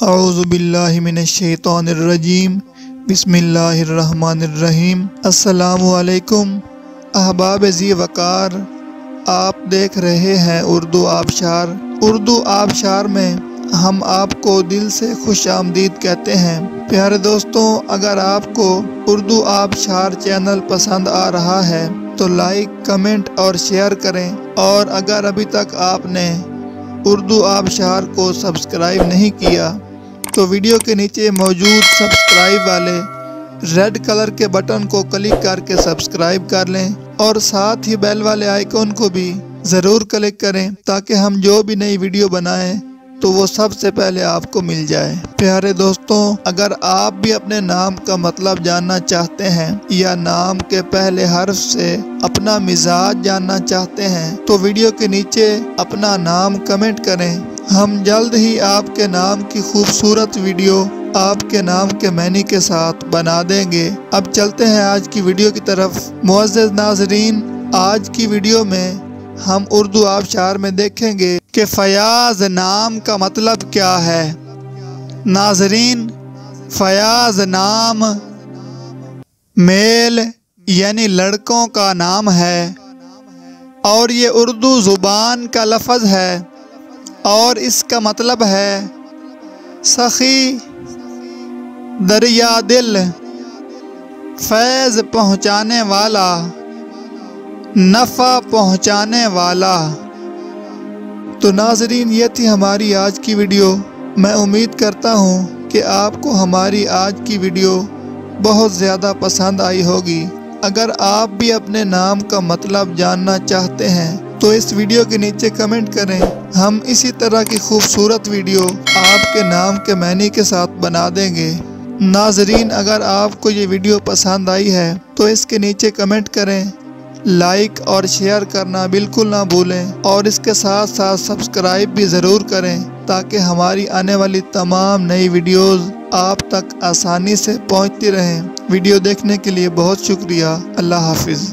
اعوذ باللہ من الشیطان الرجیم بسم اللہ الرحمن الرحیم۔ السلام علیکم احباب ذی وقار، آپ دیکھ رہے ہیں اردو آبشار۔ اردو آبشار میں ہم آپ کو دل سے خوش آمدید کہتے ہیں۔ پیارے دوستوں، اگر آپ کو اردو آبشار چینل پسند آ رہا ہے تو لائک، کمنٹ اور شیئر کریں، اور اگر ابھی تک آپ نے اردو آبشار کو سبسکرائب نہیں کیا تو ویڈیو کے نیچے موجود سبسکرائب والے ریڈ کلر کے بٹن کو کلک کر کے سبسکرائب کر لیں، اور ساتھ ہی بیل والے آئیکن کو بھی ضرور کلک کریں تاکہ ہم جو بھی نئی ویڈیو بنائیں تو وہ سب سے پہلے آپ کو مل جائے۔ پیارے دوستوں، اگر آپ بھی اپنے نام کا مطلب جاننا چاہتے ہیں یا نام کے پہلے حرف سے اپنا مزاج جاننا چاہتے ہیں تو ویڈیو کے نیچے اپنا نام کمنٹ کریں۔ ہم جلد ہی آپ کے نام کی خوبصورت ویڈیو آپ کے نام کے معنی کے ساتھ بنا دیں گے۔ اب چلتے ہیں آج کی ویڈیو کی طرف۔ معزز ناظرین، آج کی ویڈیو میں ہم اردو آبشار میں دیکھیں گے کہ فیاض نام کا مطلب کیا ہے۔ ناظرین، فیاض نام میل یعنی لڑکوں کا نام ہے، اور یہ اردو زبان کا لفظ ہے، اور اس کا مطلب ہے سخی، دریا دل، فیض پہنچانے والا، نفع پہنچانے والا۔ تو ناظرین، یہ تھی ہماری آج کی ویڈیو۔ میں امید کرتا ہوں کہ آپ کو ہماری آج کی ویڈیو بہت زیادہ پسند آئی ہوگی۔ اگر آپ بھی اپنے نام کا مطلب جاننا چاہتے ہیں تو اس ویڈیو کے نیچے کمنٹ کریں۔ ہم اسی طرح کی خوبصورت ویڈیو آپ کے نام کے معنی کے ساتھ بنا دیں گے۔ ناظرین، اگر آپ کو یہ ویڈیو پسند آئی ہے تو اس کے نیچے کمنٹ کریں، لائک اور شیئر کرنا بالکل نہ بھولیں، اور اس کے ساتھ ساتھ سبسکرائب بھی ضرور کریں تاکہ ہماری آنے والی تمام نئی ویڈیوز آپ تک آسانی سے پہنچتی رہیں۔ ویڈیو دیکھنے کے لیے بہت شکریہ۔ اللہ حافظ۔